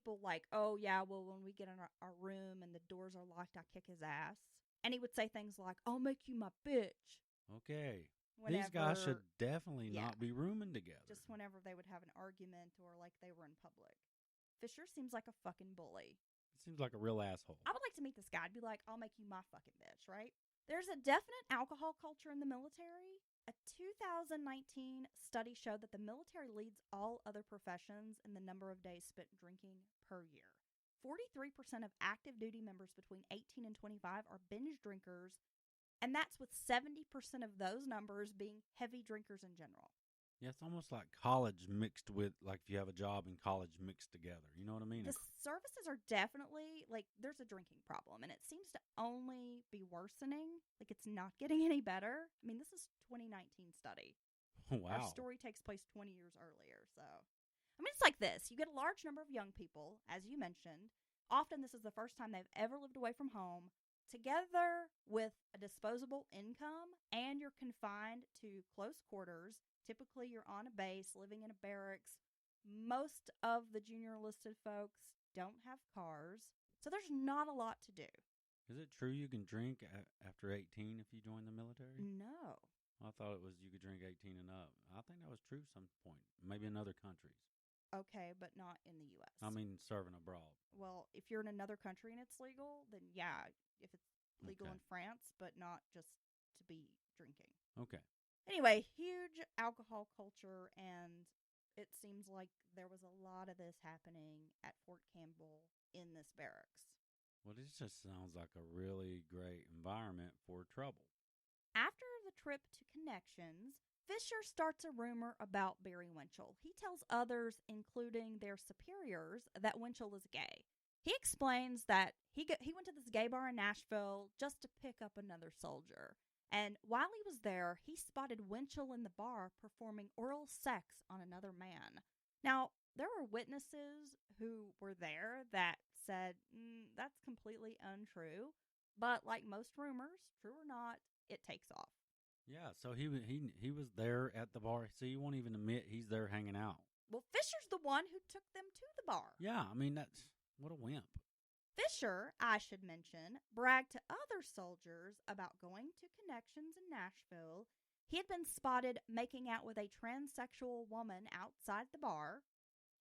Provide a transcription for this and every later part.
people like, oh, yeah, well, when we get in our room and the doors are locked, I kick his ass. And he would say things like, I'll make you my bitch. Okay. Whenever, These guys should definitely yeah, not be rooming together. just whenever they would have an argument or like they were in public. Fisher seems like a fucking bully. It seems like a real asshole. I would like to meet this guy. I'd be like, I'll make you my fucking bitch, right? There's a definite alcohol culture in the military. A 2019 study showed that the military leads all other professions in the number of days spent drinking per year. 43% of active duty members between 18 and 25 are binge drinkers, and that's with 70% of those numbers being heavy drinkers in general. Yeah, it's almost like college mixed with, like if you have a job in college mixed together. You know what I mean? The services are definitely, like, there's a drinking problem, and it seems to only be worsening. Like, it's not getting any better. I mean, this is 2019 study. Wow. Our story takes place 20 years earlier, so. I mean, it's like this. You get a large number of young people, as you mentioned. Often this is the first time they've ever lived away from home, together with a disposable income, and you're confined to close quarters. Typically, you're on a base, living in a barracks. Most of the junior enlisted folks don't have cars, so there's not a lot to do. Is it true you can drink after 18 if you join the military? No. I thought it was you could drink 18 and up. I think that was true some point, maybe in other countries. Okay, but not in the U.S. I mean, serving abroad. Well, if you're in another country and it's legal, then yeah, if it's legal Okay. in France, but not just to be drinking. Okay. Anyway, huge alcohol culture, and it seems like there was a lot of this happening at Fort Campbell in this barracks. Well, this just sounds like a really great environment for trouble. After the trip to Connections, Fisher starts a rumor about Barry Winchell. He tells others, including their superiors, that Winchell is gay. He explains that he went to this gay bar in Nashville just to pick up another soldier. And while he was there, he spotted Winchell in the bar performing oral sex on another man. Now, there were witnesses who were there that said, that's completely untrue. But like most rumors, true or not, it takes off. Yeah, so he was there at the bar. So you won't even admit he's there hanging out. Well, Fisher's the one who took them to the bar. Yeah, I mean, that's what a wimp. Fisher, I should mention, bragged to other soldiers about going to Connections in Nashville. He had been spotted making out with a transsexual woman outside the bar.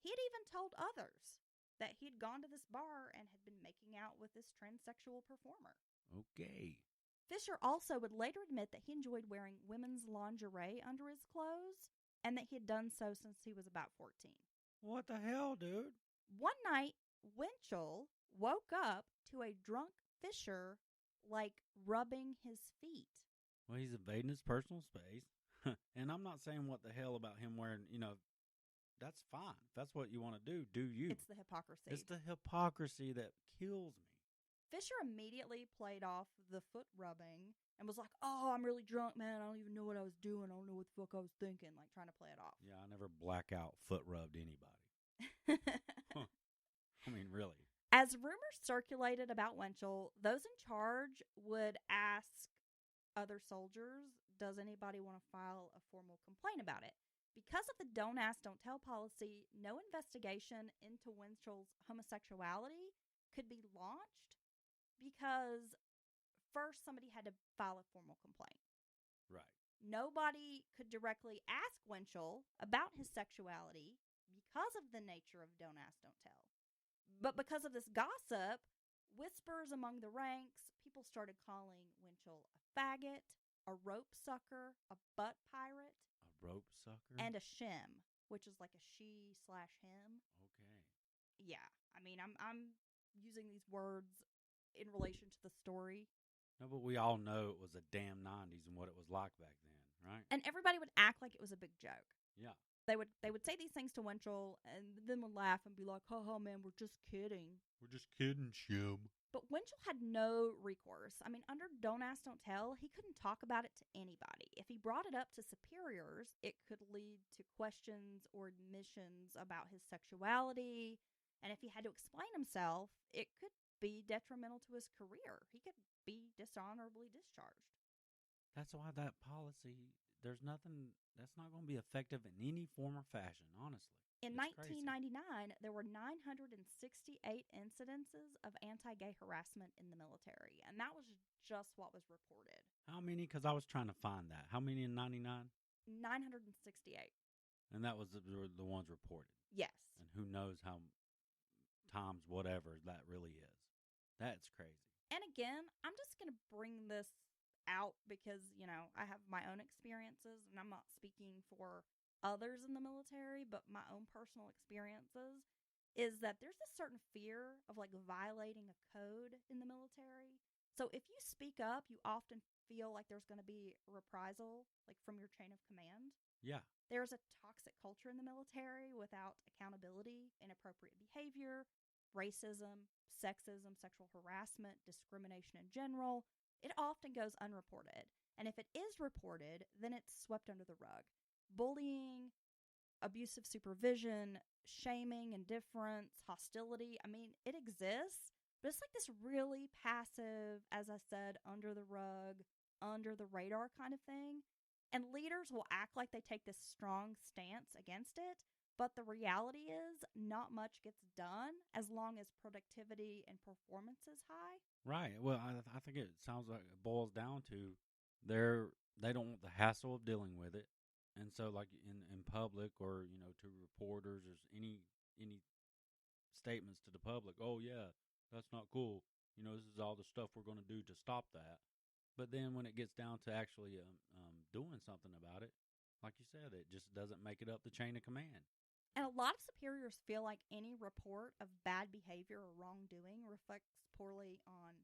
He had even told others that he had gone to this bar and had been making out with this transsexual performer. Okay. Fisher also would later admit that he enjoyed wearing women's lingerie under his clothes and that he had done so since he was about 14. What the hell, dude? One night, Winchell woke up to a drunk Fisher, like, rubbing his feet. Well, he's invading his personal space. And I'm not saying what the hell about him wearing, that's fine. If that's what you want to do you. It's the hypocrisy. It's the hypocrisy that kills me. Fisher immediately played off the foot rubbing and was like, oh, I'm really drunk, man. I don't even know what I was doing. I don't know what the fuck I was thinking, like trying to play it off. Yeah, I never blackout foot rubbed anybody. I mean, really. As rumors circulated about Winchell, those in charge would ask other soldiers, does anybody want to file a formal complaint about it? Because of the don't ask, don't tell policy, no investigation into Winchell's homosexuality could be launched because first somebody had to file a formal complaint. Right. Nobody could directly ask Winchell about his sexuality because of the nature of don't ask, don't tell. But because of this gossip, whispers among the ranks, people started calling Winchell a faggot, a rope sucker, a butt pirate. A rope sucker? And a shim, which is like a she/him. Okay. Yeah. I mean, I'm using these words in relation to the story. No, but we all know it was a damn 90s and what it was like back then, right? And everybody would act like it was a big joke. Yeah. They would say these things to Winchell and then would laugh and be like, haha, man, we're just kidding. We're just kidding, Shim. But Winchell had no recourse. I mean, under Don't Ask, Don't Tell, he couldn't talk about it to anybody. If he brought it up to superiors, it could lead to questions or admissions about his sexuality. And if he had to explain himself, it could be detrimental to his career. He could be dishonorably discharged. That's why that policy, there's nothing, that's not going to be effective in any form or fashion, honestly. In It's crazy. 1999, there were 968 incidences of anti gay harassment in the military, and that was just what was reported. How many? Because I was trying to find that. How many in 99? 968. And that was the ones reported. Yes. And who knows how times whatever that really is. That's crazy. And again, I'm just going to bring this out because, I have my own experiences and I'm not speaking for others in the military, but my own personal experiences is that there's this certain fear of like violating a code in the military. So if you speak up, you often feel like there's going to be reprisal, like from your chain of command. Yeah. There's a toxic culture in the military without accountability, inappropriate behavior, racism, sexism, sexual harassment, discrimination in general. It often goes unreported. And if it is reported, then it's swept under the rug. Bullying, abusive supervision, shaming, indifference, hostility. I mean, it exists, but it's like this really passive, as I said, under the rug, under the radar kind of thing. And leaders will act like they take this strong stance against it, but the reality is not much gets done as long as productivity and performance is high. Right. Well, I think it sounds like it boils down to they don't want the hassle of dealing with it, and so like in public or to reporters or any statements to the public. Oh yeah, that's not cool. This is all the stuff we're going to do to stop that. But then when it gets down to actually doing something about it, like you said, it just doesn't make it up the chain of command. And a lot of superiors feel like any report of bad behavior or wrongdoing reflects poorly on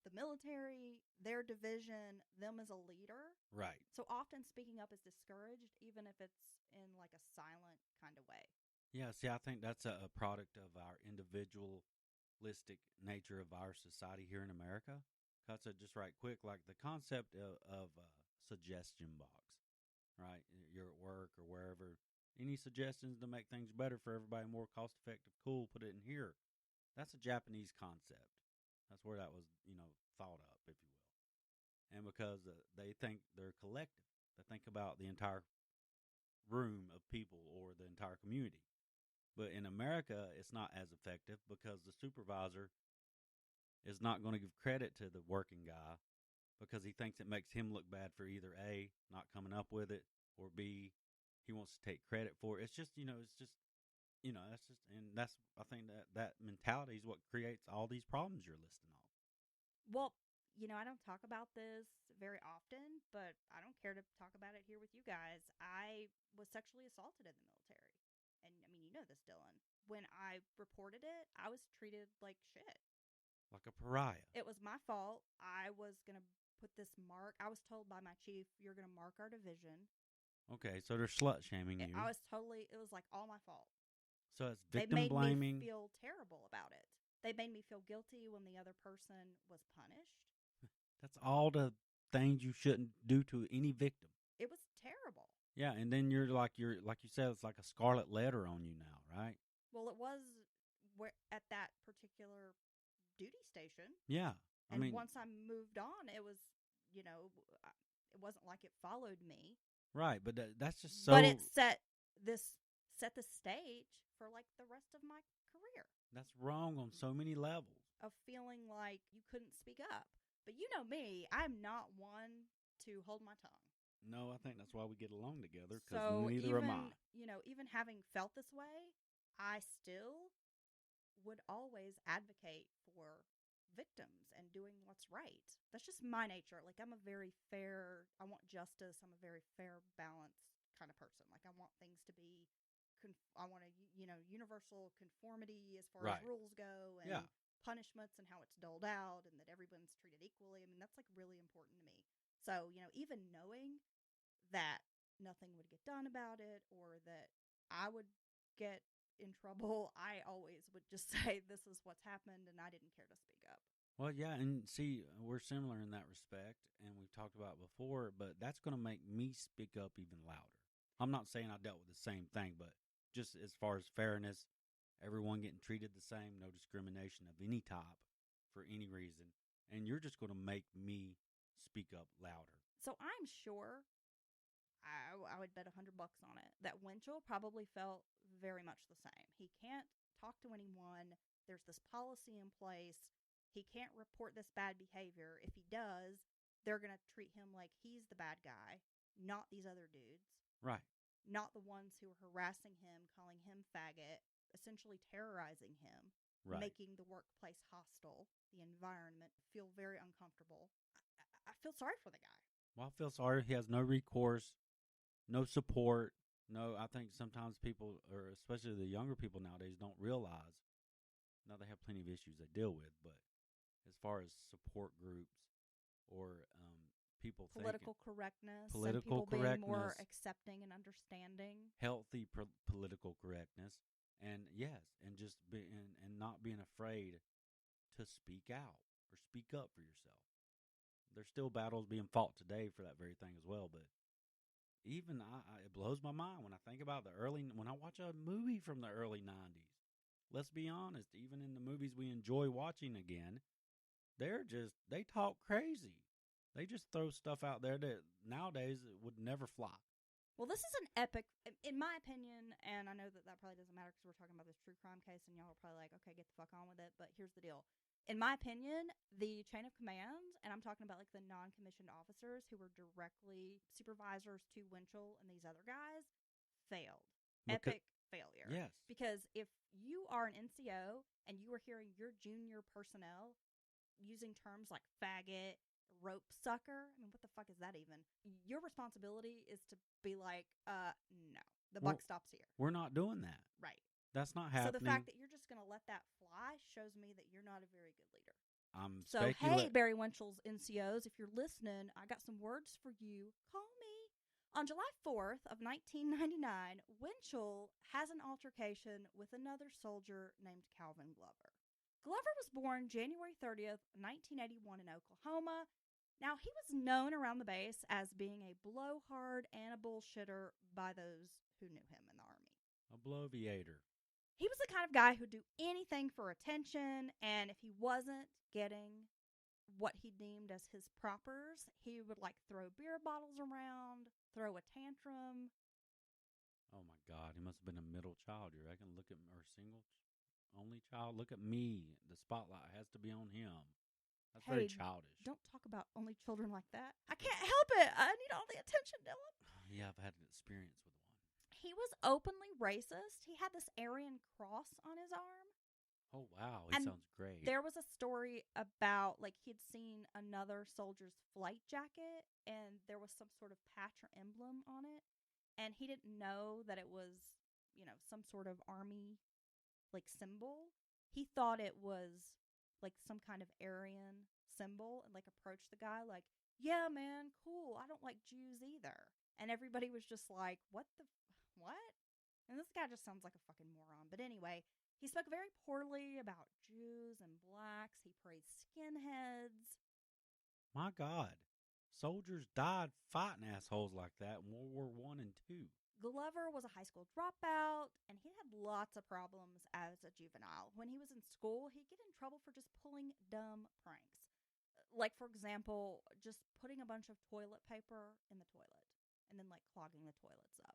the military, their division, them as a leader. Right. So often speaking up is discouraged, even if it's in like a silent kind of way. Yeah, see, I think that's a product of our individualistic nature of our society here in America. Cuts it just right quick, like the concept of suggestion box, right? You're at work or wherever. Any suggestions to make things better for everybody, more cost effective, cool, put it in here. That's a Japanese concept. That's where that was, thought up, if you will. And because they think they're collective, they think about the entire room of people or the entire community. But in America, it's not as effective because the supervisor is not going to give credit to the working guy because he thinks it makes him look bad for either A, not coming up with it, or B, he wants to take credit for it. It's just, that's just, and that's, I think that mentality is what creates all these problems you're listing off. Well, I don't talk about this very often, but I don't care to talk about it here with you guys. I was sexually assaulted in the military. And I mean, you know this, Dylan. When I reported it, I was treated like shit. Like a pariah. It was my fault. I was going to put this mark. I was told by my chief, you're going to mark our division. Okay, so they're slut shaming you. It was like all my fault. So it's victim they made blaming. me feel terrible about it. They made me feel guilty when the other person was punished. That's all the things you shouldn't do to any victim. It was terrible. Yeah, and then you're like you said, it's like a scarlet letter on you now, right? Well, it was at that particular duty station. Yeah, Once I moved on, it was, it wasn't like it followed me. Right, but that's just so. But it set the stage for like the rest of my career. That's wrong on so many levels. Of feeling like you couldn't speak up. But you know me, I'm not one to hold my tongue. No, I think that's why we get along together, because so neither am I. Even having felt this way, I still would always advocate for victims and doing what's right. That's just my nature. Like, I'm a very fair, I want justice. I'm a very fair, balanced kind of person. Like, I want things to be, I want a, universal conformity as far as rules go and punishments and how it's doled out and that everyone's treated equally. I mean, that's like really important to me. So, even knowing that nothing would get done about it or that I would get in trouble, I always would just say, this is what's happened, and I didn't care to speak up. Well, yeah, and see, we're similar in that respect, and we've talked about it before, but that's going to make me speak up even louder. I'm not saying I dealt with the same thing, but just as far as fairness, everyone getting treated the same, no discrimination of any type for any reason, and you're just going to make me speak up louder. So I'm sure I would bet $100 on it that Winchell probably felt very much the same. He can't talk to anyone. There's this policy in place. He can't report this bad behavior. If he does, they're going to treat him like he's the bad guy, not these other dudes. Right. Not the ones who are harassing him, calling him faggot, essentially terrorizing him, Right. making the workplace hostile, the environment feel very uncomfortable. I feel sorry for the guy. Well, I feel sorry. He has no recourse, no support. No, I think sometimes people, or especially the younger people nowadays, don't realize. Now they have plenty of issues they deal with, but as far as support groups or people Political correctness, political and people being more correctness, accepting and understanding, healthy political correctness, and yes, and just and not being afraid to speak out or speak up for yourself. There's still battles being fought today for that very thing as well, but even it blows my mind when I think about when I watch a movie from the early 90s. Let's be honest, even in the movies we enjoy watching again, they talk crazy. They just throw stuff out there that nowadays would never fly. Well, this is an epic, in my opinion, and I know that probably doesn't matter because we're talking about this true crime case, and y'all are probably like, okay, get the fuck on with it, but here's the deal. In my opinion, the chain of command, and I'm talking about like the non-commissioned officers who were directly supervisors to Winchell and these other guys, failed. Epic failure. Yes. Because if you are an NCO and you are hearing your junior personnel using terms like faggot, rope sucker, I mean, what the fuck is that even? Your responsibility is to be like, no, the buck stops here. We're not doing that. Right. That's not happening. So the fact that you're just going to let that fly shows me that you're not a very good leader. Hey, Barry Winchell's NCOs, if you're listening, I got some words for you. Call me. On July 4th of 1999, Winchell has an altercation with another soldier named Calvin Glover. Glover was born January 30th, 1981 in Oklahoma. Now, he was known around the base as being a blowhard and a bullshitter by those who knew him in the Army. A bloviator. He was the kind of guy who'd do anything for attention, and if he wasn't getting what he deemed as his propers, he would like throw beer bottles around, throw a tantrum. Oh my God, he must have been a middle child, you reckon? Look at or only child. Look at me. The spotlight has to be on him. That's very childish. Don't talk about only children like that. I can't help it. I need all the attention, Dylan. Yeah, I've had an experience with one. He was openly racist. He had this Aryan cross on his arm. Oh, wow. He sounds great. There was a story about, like, he'd seen another soldier's flight jacket, and there was some sort of patch or emblem on it, and he didn't know that it was, some sort of army, like, symbol. He thought it was, like, some kind of Aryan symbol, and, like, approached the guy like, yeah, man, cool. I don't like Jews either. And everybody was just like, what? And this guy just sounds like a fucking moron. But anyway, he spoke very poorly about Jews and blacks. He praised skinheads. My God. Soldiers died fighting assholes like that in World War I and II. Glover was a high school dropout, and he had lots of problems as a juvenile. When he was in school, he'd get in trouble for just pulling dumb pranks. Like, for example, just putting a bunch of toilet paper in the toilet and then, like, clogging the toilets up.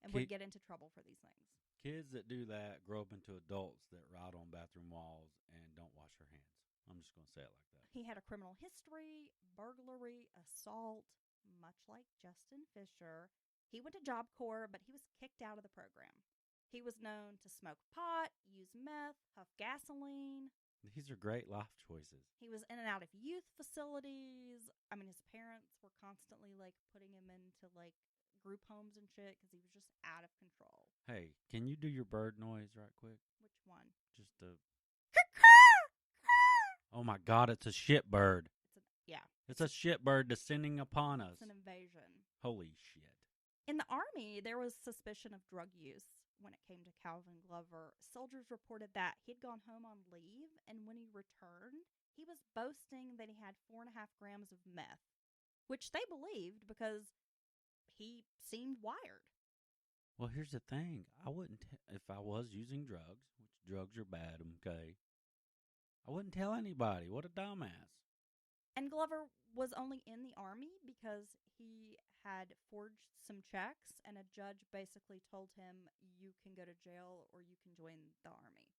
And would get into trouble for these things. Kids that do that grow up into adults that ride on bathroom walls and don't wash their hands. I'm just going to say it like that. He had a criminal history, burglary, assault, much like Justin Fisher. He went to Job Corps, but he was kicked out of the program. He was known to smoke pot, use meth, huff gasoline. These are great life choices. He was in and out of youth facilities. I mean, his parents were constantly, like, putting him into, like, group homes and shit because he was just out of control. Hey, can you do your bird noise right quick? Which one? Just a... Oh my God, it's a shit bird. It's a shit bird descending upon us. It's an invasion. Holy shit. In the Army, there was suspicion of drug use when it came to Calvin Glover. Soldiers reported that he'd gone home on leave, and when he returned, he was boasting that he had 4.5 grams of meth, which they believed because he seemed wired. Well, here's the thing. I wouldn't, if I was using drugs, which drugs are bad, okay, I wouldn't tell anybody. What a dumbass. And Glover was only in the Army because he had forged some checks, and a judge basically told him, you can go to jail or you can join the army.